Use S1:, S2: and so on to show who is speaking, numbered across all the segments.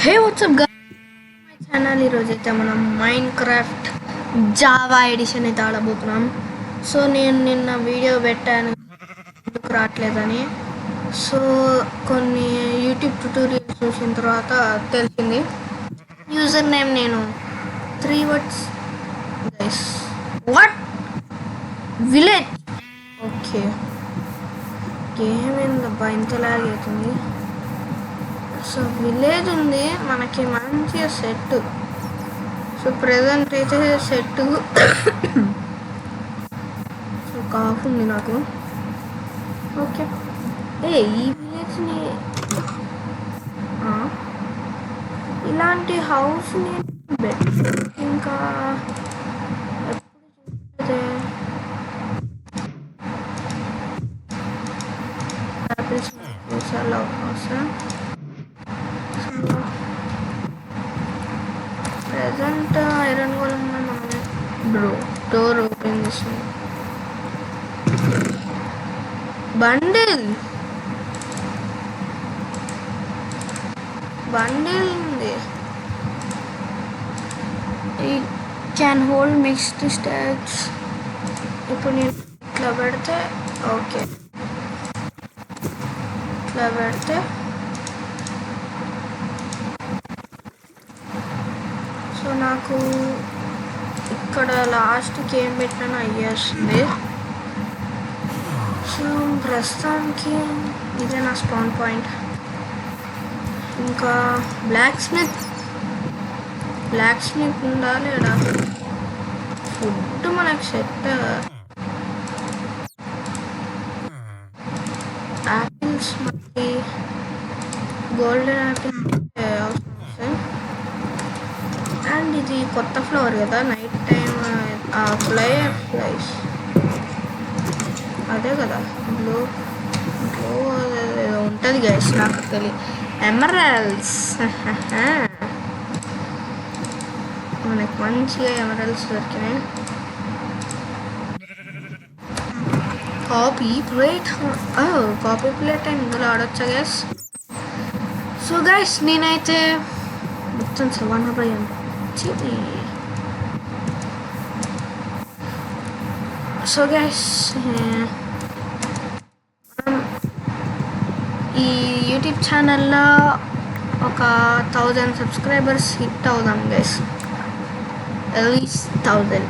S1: Hey WhatsApp guys, my channel. ఈరోజు అయితే మనం మైన్క్రాఫ్ట్ జావా ఎడిషన్ అయితే ఆడబోతున్నాం. సో నేను నిన్న వీడియో పెట్టాను ఎందుకు రావట్లేదని. సో కొన్ని యూట్యూబ్ ట్యూటోరియల్స్ చూసిన తర్వాత తెలిసింది. యూజర్ నేమ్ నేను 3 words guys. What village? Okay, game ఏందబ్బా ఇంత లాగ్ అవుతుంది. సో విలేజ్ ఉంది మనకి, మంచిగా సెట్. సో ప్రెజెంట్ అయితే సెట్. సో కాఫ్ ఉంది నాకు. ఓకే, ఈ విలేజ్ని ఇలాంటి హౌస్ని ఇంకా ఎప్పుడు చూస్తే ప్రెజెంట్ ఐరన్ గోళం మనమే డోర్ ఓపెన్ చేస్తుంది. బండిల్ ఉంది. ఈ క్యాన్ హోల్డ్ మిక్స్డ్ స్టాక్స్. ఇప్పుడు నేను ఇట్లా పెడితే ఓకే, ఇట్లా పెడితే సో నాకు ఇక్కడ లాస్ట్కి ఏం పెట్టినా అయ్యేస్తుంది. సో ప్రస్తుతానికి ఇదే నా స్పాన్ పాయింట్. ఇంకా బ్లాక్ స్మిత్ ఉండాలి లేదా? ఫుడ్ మనకు సెట్. యాపిల్స్ మనకి గోల్డెన్ యాపిల్స్ అవసరం వస్తాయి. అండ్ ఇది కొత్త ఫ్లవర్ కదా, నైట్ టైం ఫ్లైస్ అదే కదా, బ్లూ ఉంటుంది గైస్, నాకు తెలియదు. ఎమరాల్డ్స్ మనకి మంచిగా ఎమరాల్డ్స్ దొరికినాయి. కాపీ ప్లేట్ ఇందులో ఆడొచ్చా గైస్? సో గైస్ నేనైతే మొత్తం 7 సో గైస్ ఈ యూట్యూబ్ ఛానల్లో ఒక 1000 సబ్స్క్రైబర్స్ హిట్ అవుదాం గైస్, అట్లీస్ట్ 1000.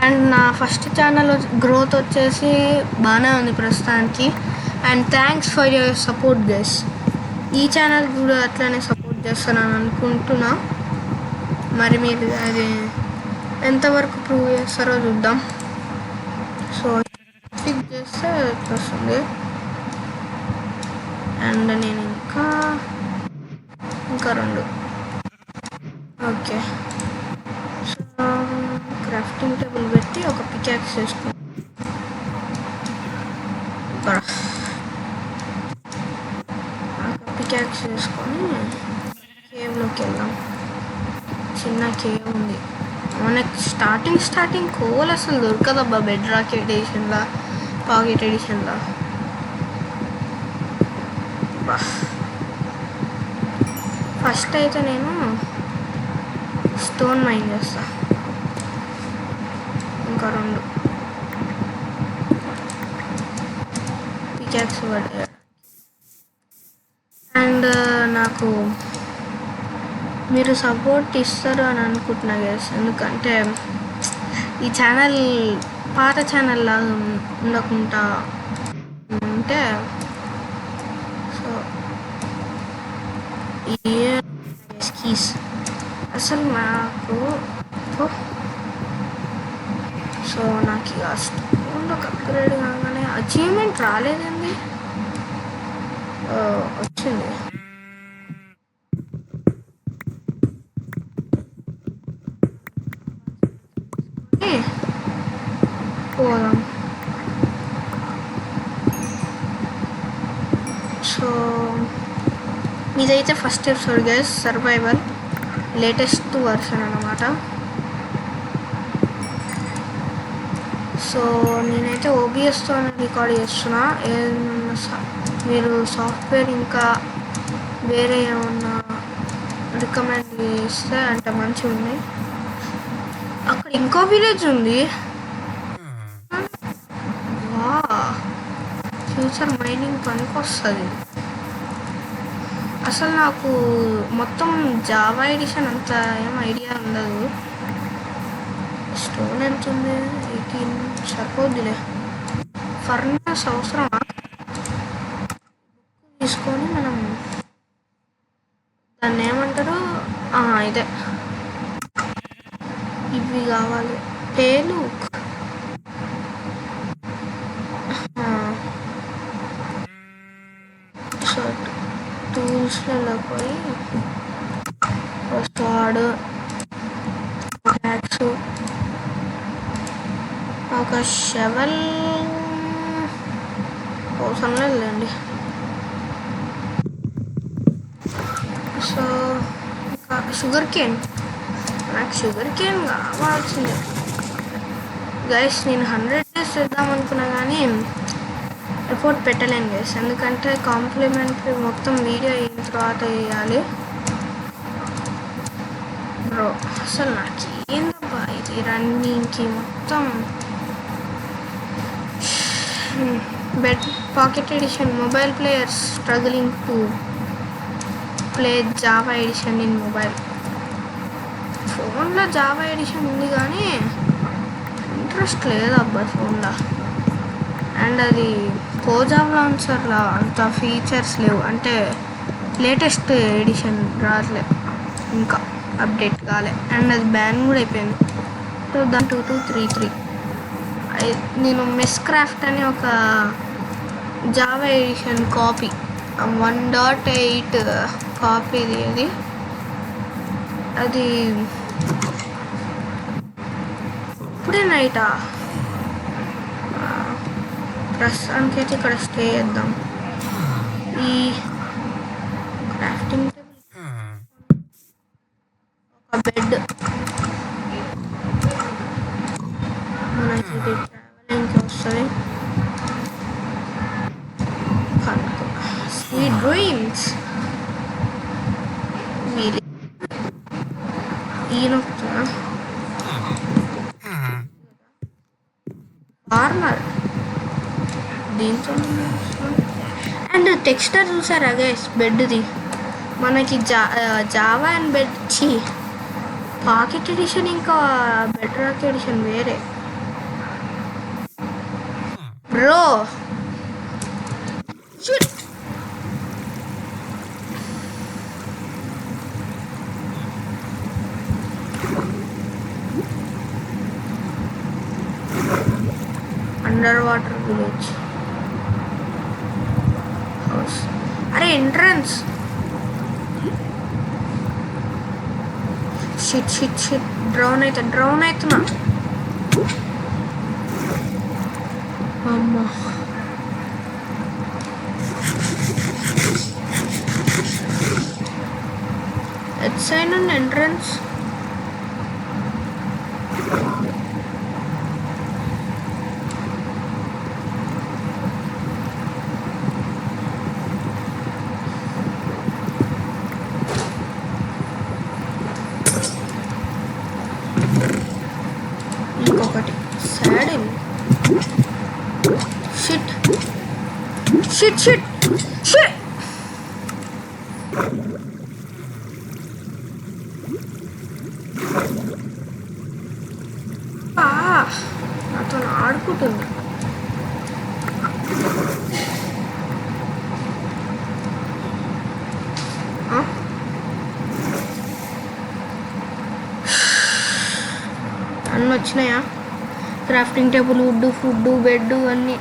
S1: అండ్ నా ఫస్ట్ ఛానల్ గ్రోత్ వచ్చేసి బాగానే ఉంది ప్రస్తుతానికి. And thanks for your support guys. ఈ ఛానల్ కూడా అట్లనే సపోర్ట్ చేస్తానని అనుకుంటున్నా. మరి మీరు అది ఎంతవరకు ప్రూవ్ చేస్తారో చూద్దాం. సో క్లిక్ చేస్తే వస్తుంది. అండ్ నేను ఇంకా 2 ఓకే. సో క్రాఫ్టింగ్ టేబుల్ పెట్టి ఒక పికాక్స్ చేసుకుని కేవ్లోకి వెళ్దాం. చిన్న కేవ్ ఉంది మనకి. స్టార్టింగ్ కోల్ అసలు దొరకదబ్బా బెడ్ రాక్ ఎడిషన్లా, పాకెట్ ఎడిషన్లా. ఫస్ట్ అయితే నేను స్టోన్ మైన్ చేస్తా. ఇంకా 2 పికాక్స్ పడ్డాయి. అండ్ నాకు మీరు సపోర్ట్ ఇస్తారు అని అనుకుంటున్నా గైస్. ఎందుకంటే ఈ ఛానల్ పాత ఛానల్ లాగా ఉండకుండా ఉంటే, సో కీస్ అసలు నాకు సో నాకు ఇక స్టోన్లోకి అప్గ్రేడ్ కాగానే అచీవ్మెంట్ రాలేదండి, వచ్చింది. పోదాం. సో ఇదైతే first episode guys, survival latest version అన్నమాట. సో నేనైతే ఓబిఎస్తో రికార్డ్ చేస్తున్నా. మీరు సాఫ్ట్వేర్ ఇంకా వేరే ఏమన్నా రికమెండ్ చేస్తే అంటే మంచిగా ఉన్నాయి. అక్కడ ఇంకో విలేజ్ ఉంది. వా ఫ్యూచర్ మైనింగ్ పనికి వస్తుంది. అసలు నాకు మొత్తం జావా ఎడిషన్ అంత ఏం ఐడియా ఉండదు. స్టోన్ ఎంత ఉంది? 18 సరిపోద్దిలే. ఫర్నెస్ అవసరమా? తీసుకొని మనం దాన్ని ఏమంటారు, ఇదే ఇవి కావాలి. టేలు షర్ట్ టూల్స్లలో పోయి స్టాడ్ బ్యాగ్స్ ఒక షెవెల్ అవసరం లేదండి. సో ఇంకా షుగర్ కేన్, నాకు షుగర్ కేన్ కావాల్సిందే గైస్. నేను 100 days చేద్దాం అనుకున్నా కానీ ఎఫోర్ట్ పెట్టలేను గైస్, ఎందుకంటే కాంప్లిమెంటరీ మొత్తం వీడియో అయిన తర్వాత వేయాలి. బ్రో అసలు నాకు ఏందబ్బా ఇది రన్నింగ్కి మొత్తం. Bed pocket edition mobile players struggling to play Java edition in mobile. ఫోన్లో జావా ఎడిషన్ ఉంది కానీ ఇంట్రెస్ట్ లేదు అబ్బా ఫోన్లో. అండ్ అది కోజావ్ లాంచర్లో అంత ఫీచర్స్ లేవు, అంటే లేటెస్ట్ ఎడిషన్ రావట్లేదు, ఇంకా అప్డేట్ కాలే. అండ్ అది బ్యాన్ కూడా అయిపోయింది 2233. నేను మెస్ క్రాఫ్ట్ అని ఒక జావా ఎడిషన్ కాపీ 1.8 కాపీది అది ఇప్పుడే నైటా. ప్రస్తుతానికి అయితే ఇక్కడ స్టే చేద్దాం. ఈ క్రాఫ్టింగ్ టేబుల్, ఒక బెడ్, మనకి ట్రావెలింగ్కి వస్తుంది. స్వీట్ డ్రీమ్స్ ఈయనొస్తున్నా ఫార్మర్ దీంతో. అండ్ టెక్స్చర్ చూసారా గైస్ బెడ్ది? మనకి Java and bed pocket edition ఇంకా బెడ్ రాక్ ఎడిషన్ వేరే. Bro under water village house. అరే ఎంట్రన్స్. షిట్ డ్రౌన్ అవుతున్నా. అమ్మా ఎట్ సైడ్ ఉంది ఎంట్రన్స్. ఇంకొకటి సాడిల్. షిట్ నాతో ఆడుకుంటుంది. అన్నీ వచ్చినాయా? Crafting table, wood, food, bed, అన్నీ.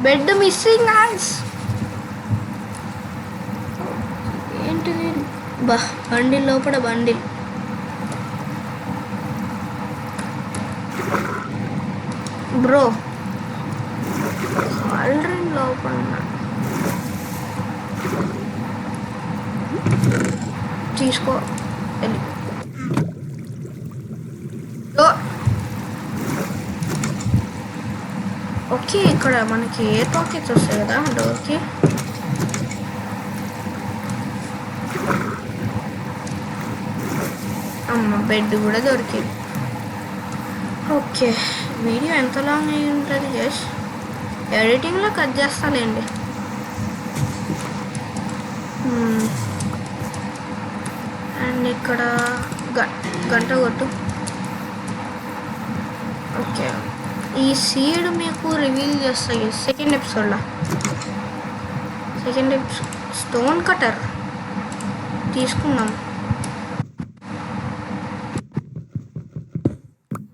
S1: Bed missing guys. ఏంటిది? బండిల్ లోపల బండిల్. బ్రో ఆల్రెడీ లోపల తీసుకో వెళ్ళి. ఓకే ఇక్కడ మనకి ఎయిర్ పాకెట్స్ వస్తాయి కదా డోర్కి. అమ్మ బెడ్ కూడా దొరికింది. ఓకే, వీడియో ఎంత లాంగ్ అయి ఉంటుంది గైస్? ఎడిటింగ్లో కట్ చేస్తాలేండి. అండ్ ఇక్కడ గంట కొట్టు. ఓకే, ఈ సీడ్ మీకు రివీల్ చేస్తాయి సెకండ్ ఎపిసోడ్లో. స్టోన్ కటర్ తీసుకున్నాం,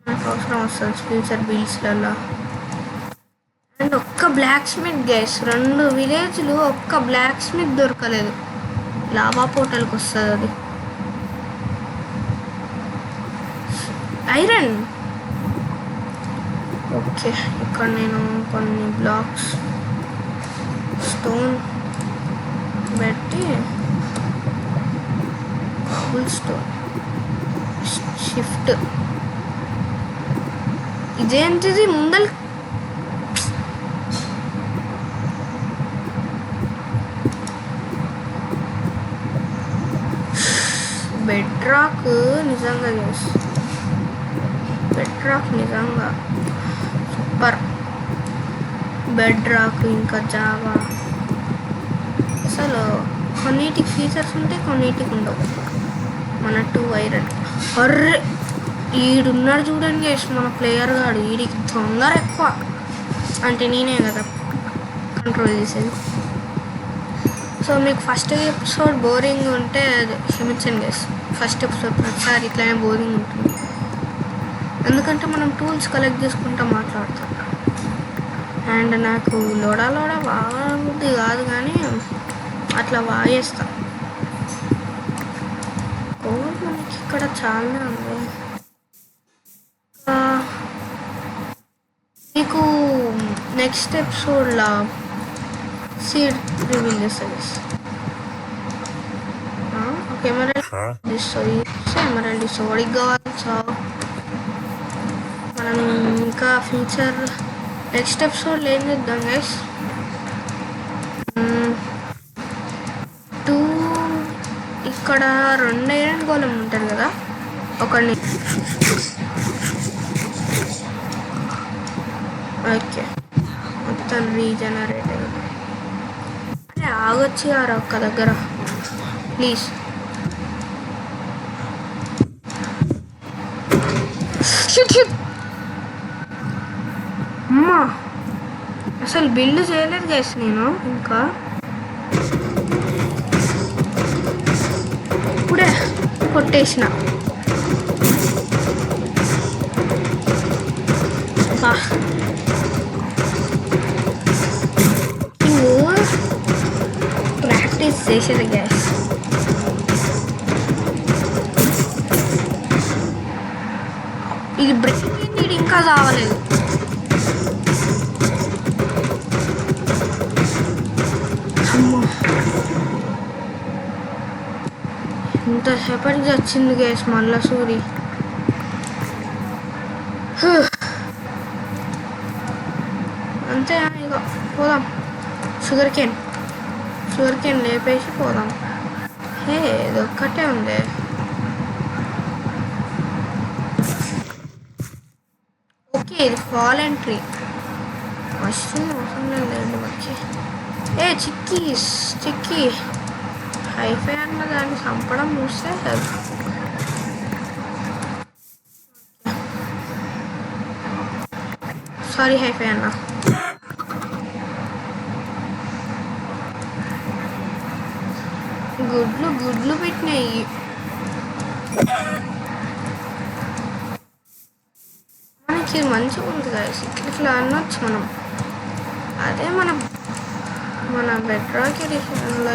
S1: మనకు అవసరం వస్తుంది ఫ్యూచర్ బిల్స్లలో. అండ్ ఒక్క బ్లాక్ స్మిత్ గైస్, 2 విలేజ్లు ఒక్క బ్లాక్ స్మిత్ దొరకలేదు. లావా పోర్టల్కి వస్తుంది అది. ఐరన్. ఓకే, ఇక్కడ నేను కొన్ని బ్లాక్స్ స్టోన్ పెట్టి కాబుల్ స్టోన్ షిఫ్ట్. ఇదేంటిది ముందల్ బెడ్ రాక్. నిజంగా చేసి బెడ్ రాక్ నిజంగా సూపర్. బెడ్ రాక్ ఇంకా జావా అసలు కొన్నిటికి ఫీచర్స్ ఉంటాయి, కొన్నిటికి ఉండవు. మన 2 ఐరన్. అర్రే ఈడున్నాడు చూడండి గైస్ మన ప్లేయర్ గాడు. వీడికి తొందర ఎక్కువ, అంటే నేనే కదా కంట్రోల్ చేసేది. సో మీకు ఫస్ట్ ఎపిసోడ్ బోరింగ్ ఉంటే క్షమించండి గైస్. ఫస్ట్ ఎపిసోడ్ ప్రతిసారి ఇట్లానే బోరింగ్ ఉంటుంది, ఎందుకంటే మనం టూల్స్ కలెక్ట్ చేసుకుంటూ మాట్లాడతాం. అండ్ నాకు లోడా బాగా బుద్ధి కాదు, కానీ అట్లా వాగేస్తా. మనకి ఇక్కడ చాలా ఉంది. మీకు నెక్స్ట్ ఎపిసోడ్లో సీడ్ రివీల్ చేస్తుంది. ఓకే, ఎమరాల్డ్ సోడికి కావాలి. సో మనం ఇంకా ఫ్యూచర్ నెక్స్ట్ ఎపిసోడ్లో ఏం చేద్దాం గైస్? 2 ఇక్కడ 2 ఐరన్ గోళం ఉంటారు కదా, ఒకడిని. ఓకే, మొత్తం రీజనరేట్ అయ్యింది. అరే ఆగొచ్చి గారా ఒక్క దగ్గర ప్లీజ్. అమ్మా అసలు బిల్డ్ చేయలేదు గైస్ నేను. ఇంకా ఇప్పుడే కొట్టేసిన. ప్రాక్టీస్ చేసేది గ్యాస్. ఇది బ్రేక్ నీడు ఇంకా కావలేదు. ఇంతసేపటికి వచ్చింది గ్యాస్ మళ్ళా సూరి. అంతే, ఇక పోదాం. షుగర్ కేన్ లేపేసి పోదాం. ఇదొక్కటే ఉంది. ఓకే, ఇది ఫాలెన్ ట్రీ. మష్రూమ్ అవసరం లేదండి మనకి. చిక్కీ హైఫై అన్న దాన్ని చంపడం చూస్తే సారీ హైఫై అన్న. గుడ్లు పెట్టినాయి. మనకి మంచిగా ఉంది కదా, ఇట్లా అనొచ్చు మనం. అదే మన బెడ్రాక్ ఎడిషన్లో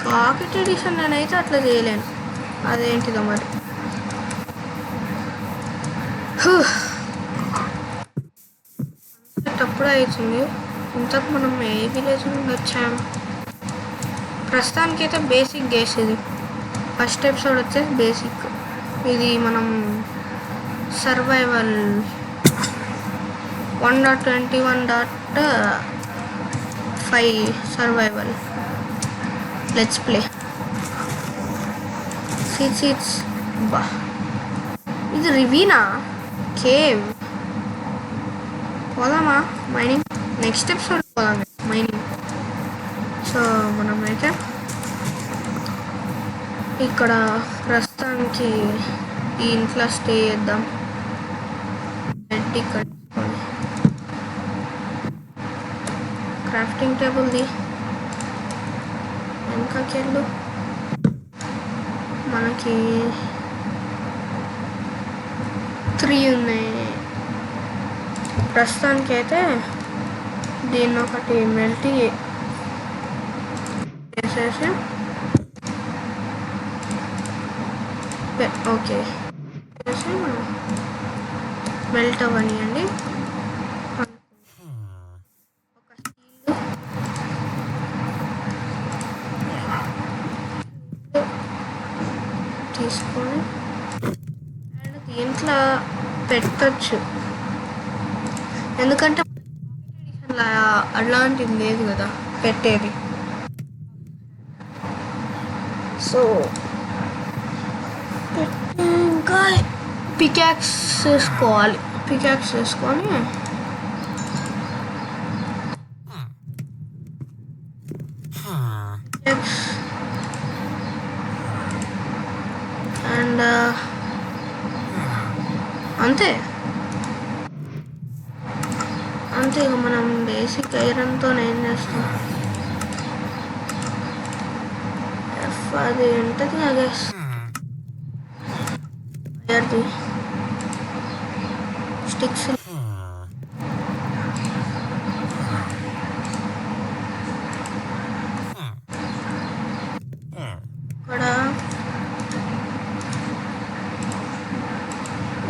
S1: పాకెట్ ఎడిషన్ నేనైతే అట్లా చేయలేను. అదేంటిదో మరి. తప్పుడు అవుతుంది. ఇంతకు మనం ఏ విలేజ్ నుండి వచ్చాము? ప్రస్తుతానికైతే బేసిక్ గేస్. ఇది ఫస్ట్ ఎపిసోడ్ వచ్చేసి బేసిక్. ఇది మనం survival 1.21.5 survival let's play. Seeds బా, ఇది రివీనా కేవ్. పోదామా మైనింగ్? నెక్స్ట్ ఎపిసోడ్ పోదాం మైనింగ్. సో మనమైతే ఇక్కడ ప్రస్తుతానికి ఈ ఇంట్లో స్టే చేద్దాం. బెడ్ ఇక్కడ క్రాఫ్టింగ్ టేబుల్ది వెనకకెళ్ళు. మనకి 3 ఉన్నాయి ప్రస్తుతానికి. అయితే దీన్ని ఒకటి మెల్ట్ చేసేసి ఓకే చేసి మెల్ట్ అవ్వనియండి. ఒక స్టీల్ తీసుకొని అండ్ దీంట్లో పెట్టచ్చు, ఎందుకంటే అలాంటిది లేదు కదా పెట్టేది. సో ఇంకా పికాక్స్ వేసుకోవాలి. పికాక్స్ వేసుకొని అండ్ అంతే అంతే. ఇక మనం బేసిక్ ఐరన్తో ఏం చేస్తాం, అది ఉంటుంది కదా వైర్ది స్టిక్స్. ఇక్కడ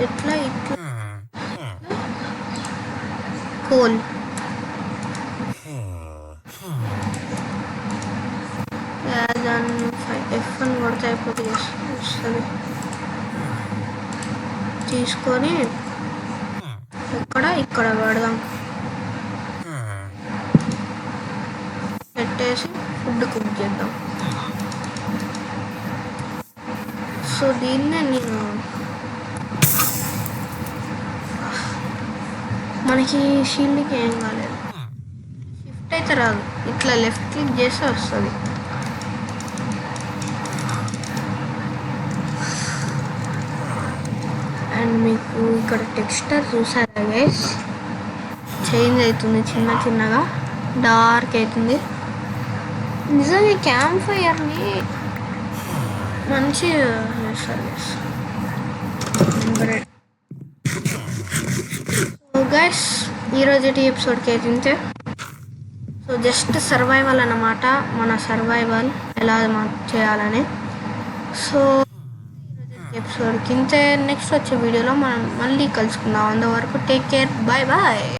S1: ఇట్లా ఇట్లా కోల్ దాన్ని F1 కొడితే అయిపోతుంది వస్తుంది. తీసుకొని ఇక్కడ పెడదాం, పెట్టేసి ఫుడ్ కుక్ చేద్దాం. సో దీన్నే నేను మనకి షీల్డ్కి ఏం కాలేదు, షిఫ్ట్ అయితే రాదు, ఇట్లా లెఫ్ట్ క్లిక్ చేస్తే వస్తుంది. అండ్ మీకు ఇక్కడ టెక్స్చర్ చూసారా గైస్, చేంజ్ అవుతుంది చిన్నగా, డార్క్ అవుతుంది. నిజంగా ఈ క్యాంప్ ఫైర్ని మంచిగా చేస్తారు. సో గైస్ ఈరోజు ఎపిసోడ్కి అయితే సో జస్ట్ సర్వైవల్ అన్నమాట, మన సర్వైవల్ ఎలా చేయాలని. సో ఎపిసోడ్కి ఇంతే. నెక్స్ట్ వచ్చే వీడియోలో మనం మళ్ళీ కలుసుకుందాం. అంతవరకు టేక్ కేర్, బాయ్ బాయ్.